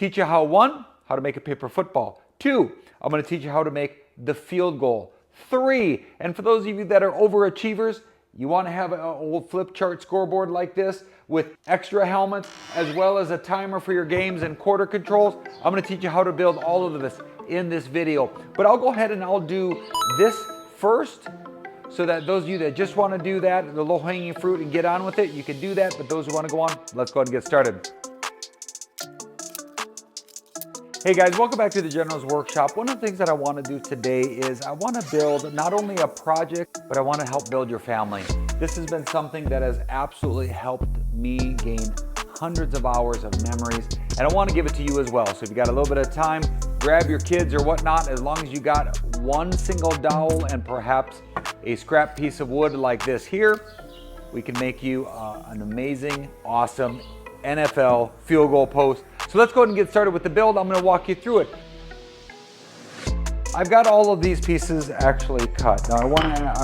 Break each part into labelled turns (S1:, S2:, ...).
S1: teach you how to make a paper football. 2, I'm going to teach you how to make the field goal. 3, and for those of you that are overachievers, you want to have an old flip chart scoreboard like this with extra helmets as well as a timer for your games and quarter controls. I'm going to teach you how to build all of this in this video. But I'll go ahead and I'll do this first so that those of you that just want to do that, the low-hanging fruit and get on with it, you can do that. But those who want to go on, let's go ahead and get started. Hey guys, welcome back to the General's Workshop. One of the things that I want to do today is I want to build not only a project, but I want to help build your family. This has been something that has absolutely helped me gain hundreds of hours of memories, and I want to give it to you as well. So if you got a little bit of time, grab your kids or whatnot, as long as you got one single dowel and perhaps a scrap piece of wood like this here, we can make you an amazing, awesome NFL field goal post. So let's go ahead and get started with the build. I'm going to walk you through it. I've got all of these pieces actually cut. Now I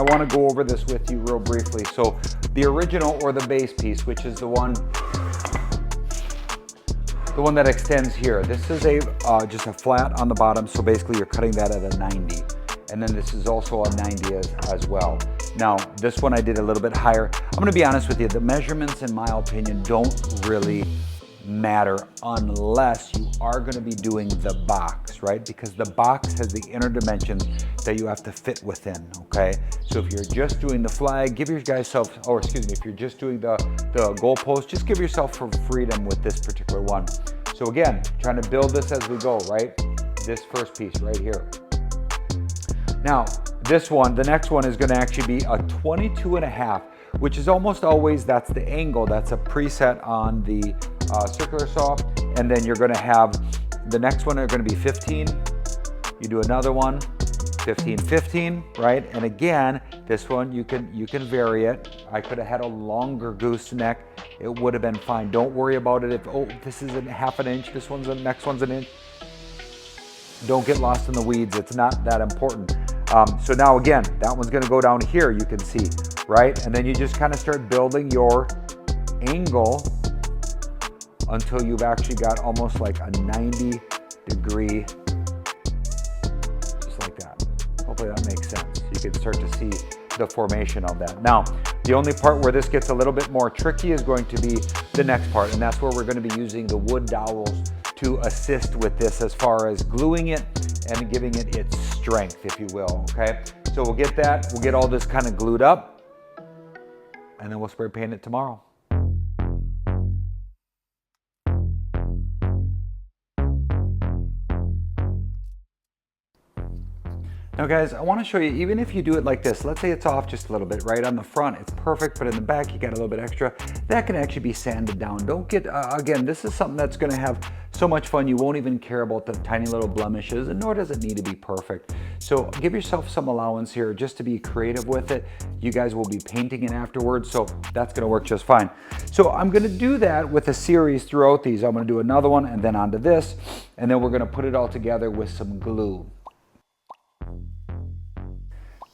S1: want to go over this with you real briefly. So the original or the base piece, which is the one that extends here. This is just a flat on the bottom. So basically you're cutting that at a 90. And then this is also a 90 as well. Now, this one I did a little bit higher. I'm going to be honest with you, the measurements in my opinion don't really matter unless you are going to be doing the box, right? Because the box has the inner dimensions that you have to fit within, okay? So if you're just doing the flag, give yourself, or excuse me, if you're just doing the goalpost, just give yourself some freedom with this particular one. So again, trying to build this as we go, right? This first piece right here. Now, this one, the next one is going to actually be a 22.5, which is almost always, that's the angle. That's a preset on the circular saw. And then you're going to have, the next one are going to be 15. You do another one, 15, 15, right? And again, this one, you can vary it. I could have had a longer gooseneck. It would have been fine. Don't worry about it. If, oh, this is a half an inch, this one's the next one's an inch. Don't get lost in the weeds. It's not that important. So now again, that one's going to go down here, you can see, right? And then you just kind of start building your angle until you've actually got almost like a 90 degree, just like that. Hopefully that makes sense. You can start to see the formation of that. Now, the only part where this gets a little bit more tricky is going to be the next part, and that's where we're going to be using the wood dowels to assist with this as far as gluing it and giving it its strength, if you will, okay? So we'll get that, we'll get all this kind of glued up, and then we'll spray paint it tomorrow. Now guys, I want to show you, even if you do it like this, let's say it's off just a little bit, right? On the front, it's perfect, but in the back, you got a little bit extra. That can actually be sanded down. Don't get, again, this is something that's going to have so much fun, you won't even care about the tiny little blemishes, and nor does it need to be perfect. So give yourself some allowance here just to be creative with it. You guys will be painting it afterwards, so that's going to work just fine. So I'm going to do that with a series throughout these. I'm going to do another one and then onto this, and then we're going to put it all together with some glue.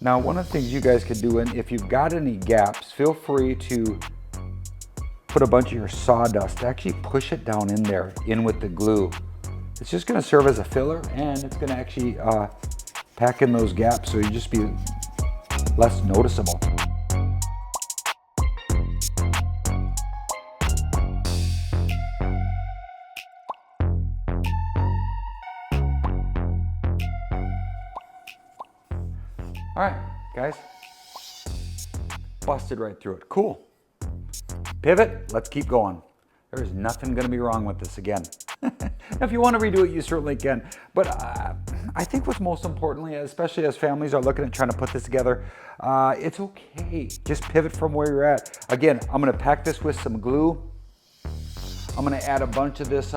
S1: Now, one of the things you guys could do, and if you've got any gaps, feel free to put a bunch of your sawdust, actually push it down in there, in with the glue. It's just going to serve as a filler, and it's going to actually pack in those gaps so you just be less noticeable. All right, guys, busted right through it. Cool. Pivot, let's keep going. There's nothing gonna be wrong with this again. If you wanna redo it, you certainly can. But I think what's most importantly, especially as families are looking at trying to put this together, it's okay. Just pivot from where you're at. Again, I'm gonna pack this with some glue. I'm gonna add a bunch of this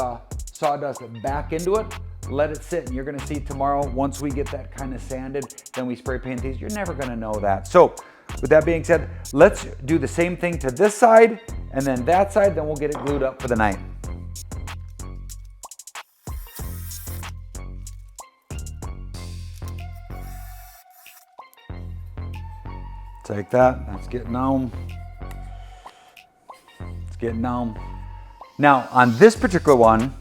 S1: sawdust back into it. Let it sit, and you're gonna see tomorrow, once we get that kind of sanded, then we spray paint these, you're never gonna know that. So with that being said, let's do the same thing to this side, and then that side, then we'll get it glued up for the night. Take that, that's getting on. It's getting on. Now, on this particular one,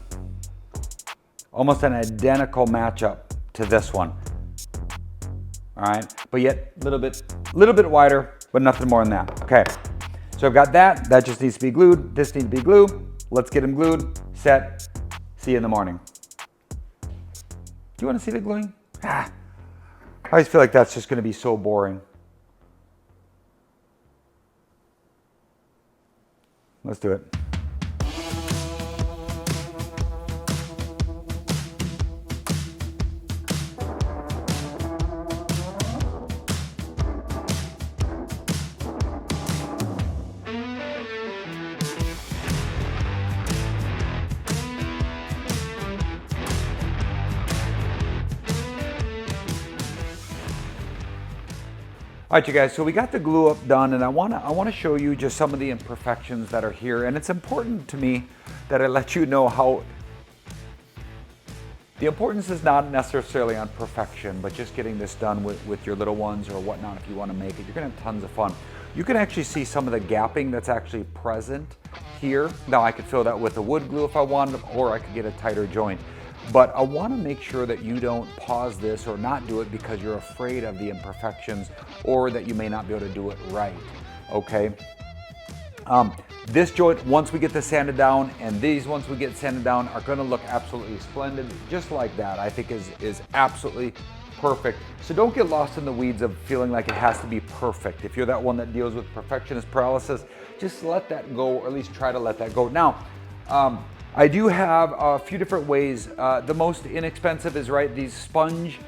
S1: Almost an identical matchup to this one. All right, but yet a little bit wider, but nothing more than that. Okay, so I've got that. That just needs to be glued. This needs to be glued. Let's get them glued, set. See you in the morning. Do you want to see the gluing? I always feel like that's just going to be so boring. Let's do it. All right, you guys, so we got the glue up done, and I wanna show you just some of the imperfections that are here. And it's important to me that I let you know how the importance is not necessarily on perfection, but just getting this done with your little ones or whatnot. If you wanna make it, you're gonna have tons of fun. You can actually see some of the gapping that's actually present here. Now I could fill that with the wood glue if I wanted, or I could get a tighter joint. But I want to make sure that you don't pause this or not do it because you're afraid of the imperfections or that you may not be able to do it right, okay? This joint, once we get this sanded down, and these, once we get sanded down, are going to look absolutely splendid, just like that. I think is absolutely perfect. So don't get lost in the weeds of feeling like it has to be perfect. If you're that one that deals with perfectionist paralysis, just let that go, or at least try to let that go. Now, I do have a few different ways. The most inexpensive is these sponge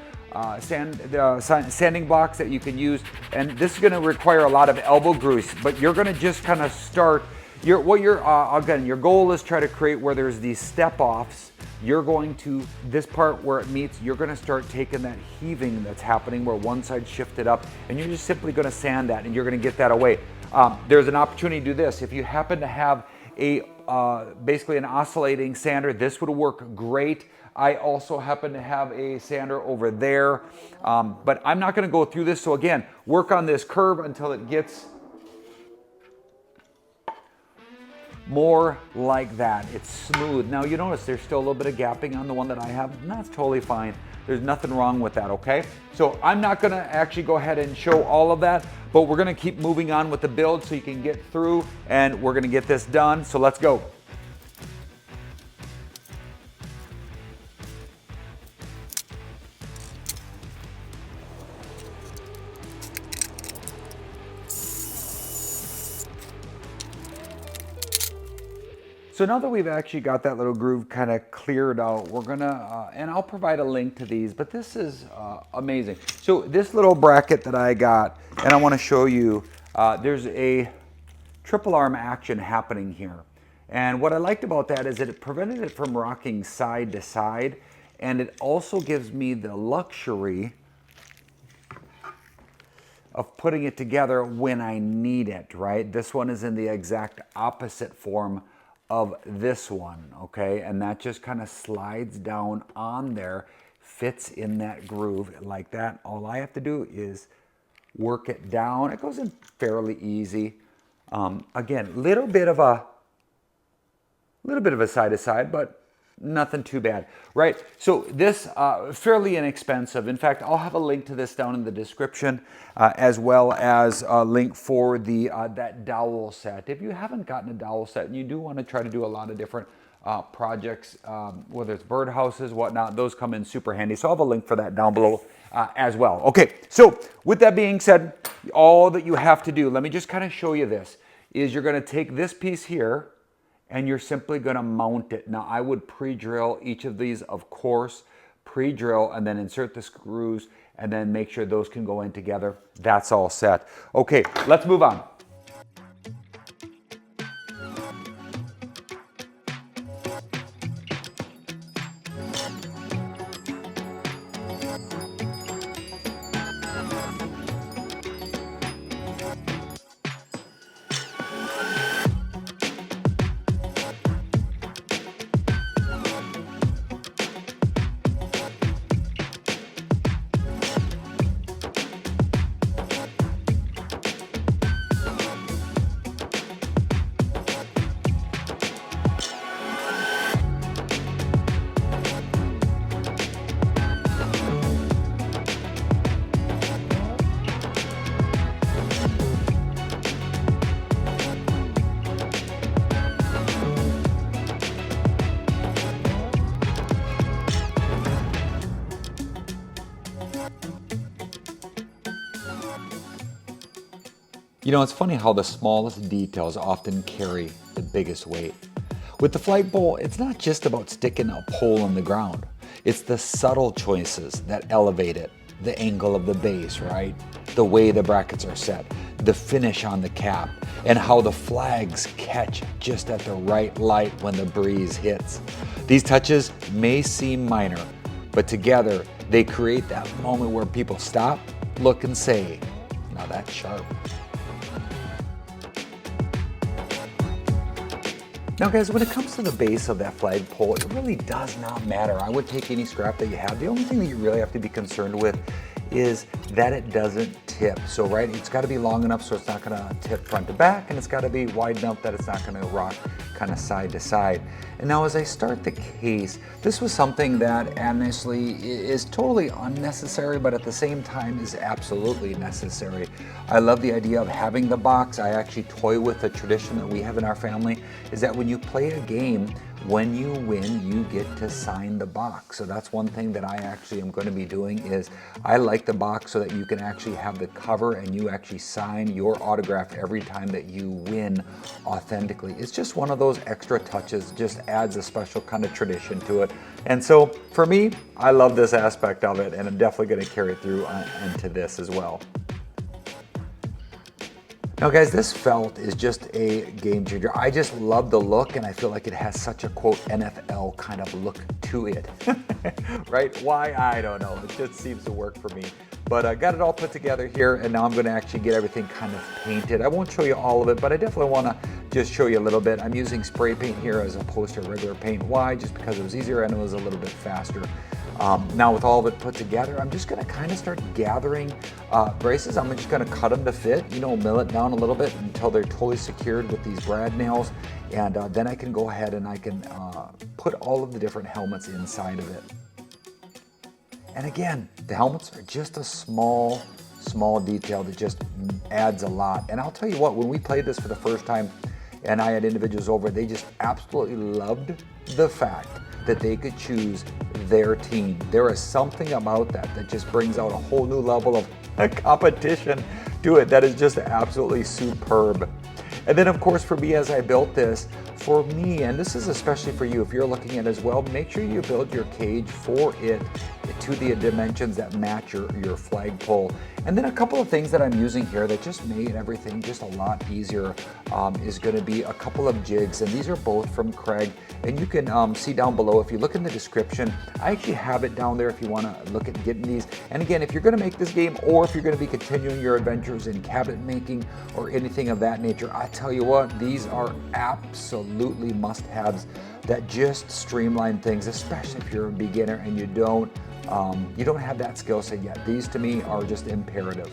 S1: sanding blocks that you can use, and this is going to require a lot of elbow grease. But you're going to just kind of start. Again, your goal is try to create where there's these step offs. You're going to this part where it meets. You're going to start taking that heaving that's happening where one side shifted up, and you're just simply going to sand that, and you're going to get that away. There's an opportunity to do this if you happen to have basically an oscillating sander. This would work great. I also happen to have a sander over there, but I'm not going to go through this. So again, work on this curve until it gets more like that. It's smooth. Now you notice there's still a little bit of gapping on the one that I have, and that's totally fine. There's nothing wrong with that, okay? So I'm not gonna actually go ahead and show all of that, but we're gonna keep moving on with the build so you can get through, and we're gonna get this done, so let's go. So now that we've actually got that little groove kind of cleared out, we're gonna, and I'll provide a link to these, but this is amazing. So this little bracket that I got, and I wanna show you, there's a triple arm action happening here. And what I liked about that is that it prevented it from rocking side to side, and it also gives me the luxury of putting it together when I need it, right? This one is in the exact opposite form of this one, okay? And that just kind of slides down on there, fits in that groove like that. All I have to do is work it down. It goes in fairly easy. Again, little bit of a side to side, but nothing too bad, right? So this, fairly inexpensive. In fact, I'll have a link to this down in the description, as well as a link for the that dowel set. If you haven't gotten a dowel set and you do want to try to do a lot of different projects, whether it's birdhouses, whatnot, those come in super handy. So I'll have a link for that down below as well. Okay, so with that being said, all that you have to do, let me just kind of show you this, is you're going to take this piece here, and you're simply gonna mount it. Now I would pre-drill each of these, of course, pre-drill and then insert the screws and then make sure those can go in together. That's all set. Okay, let's move on. You know, it's funny how the smallest details often carry the biggest weight. With the flagpole, it's not just about sticking a pole in the ground. It's the subtle choices that elevate it. The angle of the base, right? The way the brackets are set, the finish on the cap, and how the flags catch just at the right light when the breeze hits. These touches may seem minor, but together they create that moment where people stop, look, and say, now that's sharp. Now guys, when it comes to the base of that flagpole, it really does not matter. I would take any scrap that you have. The only thing that you really have to be concerned with is that it doesn't tip. So right, it's got to be long enough so it's not going to tip front to back, and it's got to be wide enough that it's not going to rock kind of side to side. And now as I start the case, this was something that honestly is totally unnecessary, but at the same time is absolutely necessary. I love the idea of having the box. I actually toy with the tradition that we have in our family, is that when you play a game, when you win, you get to sign the box. So that's one thing that I actually am going to be doing, is I like the box so that you can actually have the cover and you actually sign your autograph every time that you win authentically. It's just one of those extra touches, just adds a special kind of tradition to it. And so for me, I love this aspect of it, and I'm definitely going to carry it through into this as well. Now guys, this felt is just a game changer. I just love the look, and I feel like it has such a quote NFL kind of look to it. Right? Why? I don't know. It just seems to work for me. But I got it all put together here, and now I'm going to actually get everything kind of painted. I won't show you all of it, but I definitely want to just show you a little bit. I'm using spray paint here as opposed to regular paint. Why? Just because it was easier and it was a little bit faster. Now with all of it put together, I'm just going to kind of start gathering braces. I'm just going to cut them to fit, you know, mill it down a little bit until they're totally secured with these brad nails, and then I can go ahead and I can put all of the different helmets inside of it. And again, the helmets are just a small detail that just adds a lot. And I'll tell you what, when we played this for the first time and I had individuals over, they just absolutely loved the fact that they could choose their team. There is something about that that just brings out a whole new level of competition to it that is just absolutely superb. And then of course for me, as I built this, for me, and this is especially for you if you're looking at it as well, make sure you build your cage for it to the dimensions that match your flagpole. And then a couple of things that I'm using here that just made everything just a lot easier is going to be a couple of jigs, and these are both from Craig. And you can see down below, if you look in the description, I actually have it down there if you want to look at getting these. And again, if you're going to make this game, or if you're going to be continuing your adventures in cabinet making or anything of that nature, I tell you what, these are absolutely must-haves that just streamline things, especially if you're a beginner and you don't have that skill set yet. These to me are just imperative.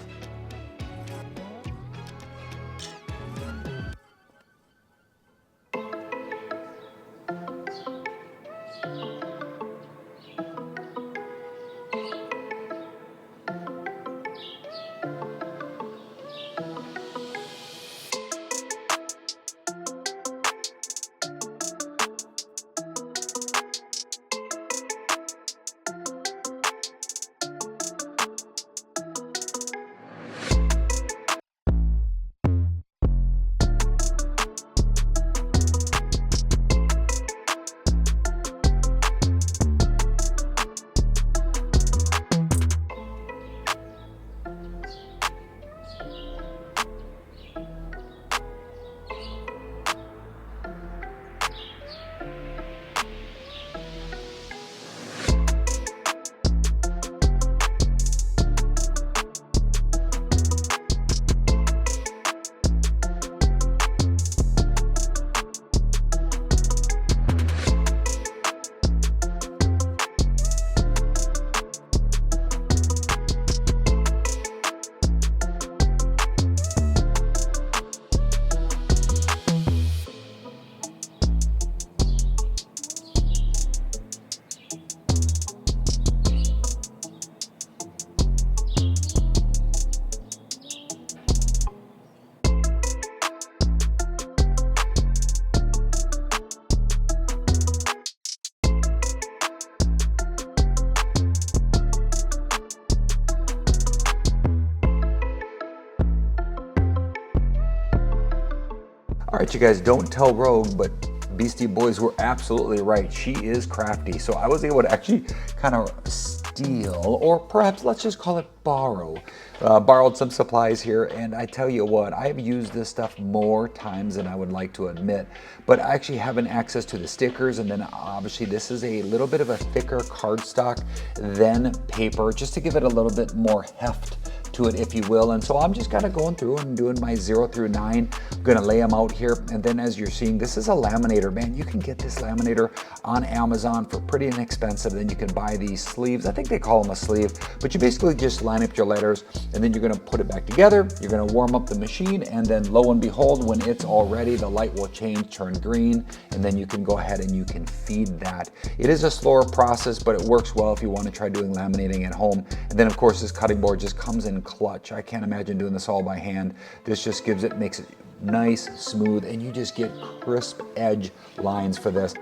S1: All right, you guys, don't tell Rogue, but Beastie Boys were absolutely right. She is crafty. So I was able to actually kind of steal, or perhaps let's just call it borrow. Borrowed some supplies here, and I tell you what, I've used this stuff more times than I would like to admit, but actually having access to the stickers, and then obviously this is a little bit of a thicker cardstock than paper, just to give it a little bit more heft to it, if you will. And so I'm just kind of going through and doing my 0 through 9. I'm gonna lay them out here, and then as you're seeing, this is a laminator. Man, you can get this laminator on Amazon for pretty inexpensive. Then you can buy these sleeves. I think they call them a sleeve, but you basically just line up your letters, and then you're gonna put it back together. You're gonna warm up the machine, and then lo and behold, when it's all ready, the light will change, turn green, and then you can go ahead and you can feed that. It is a slower process, but it works well if you want to try doing laminating at home. And then of course this cutting board just comes in clutch. I can't imagine doing this all by hand. This just makes it nice, smooth, and you just get crisp edge lines for this.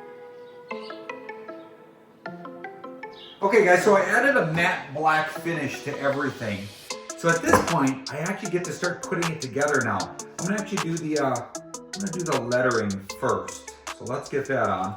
S1: Okay guys, so I added a matte black finish to everything. So at this point, I actually get to start putting it together now. I'm gonna actually do the lettering first. So let's get that on.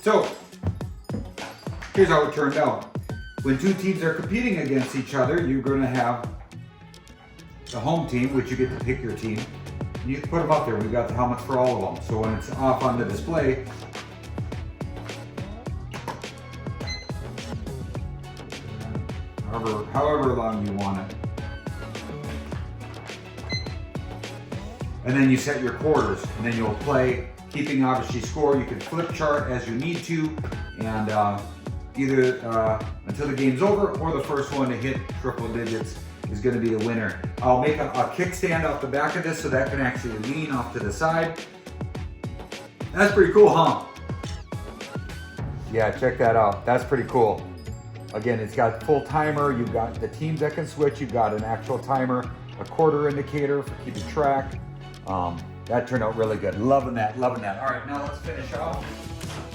S1: So, here's how it turned out. When two teams are competing against each other, you're going to have the home team, which you get to pick your team. And you can put them up there. We've got the helmets for all of them. So when it's off on the display, however long you want it. And then you set your quarters, and then you'll play, keeping obviously score. You can flip chart as you need to, and either until the game's over, or the first one to hit triple digits is going to be the winner. I'll make a kickstand off the back of this so that can actually lean off to the side. That's pretty cool, huh? Yeah, check that out. That's pretty cool. Again, it's got full timer. You've got the teams that can switch. You've got an actual timer, a quarter indicator for keeping track. That turned out really good. Loving that, loving that. All right, now let's finish off.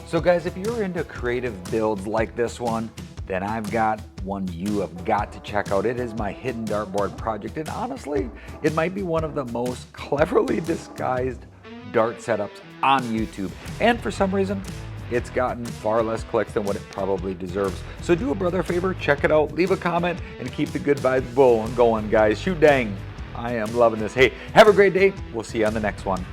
S1: So guys, if you're into creative builds like this one, then I've got one you have got to check out. It is my hidden dartboard project, and honestly, it might be one of the most cleverly disguised dart setups on YouTube. And for some reason, it's gotten far less clicks than what it probably deserves. So do a brother a favor, check it out, leave a comment, and keep the good vibes going, guys. Shoot dang. I am loving this. Hey, have a great day. We'll see you on the next one.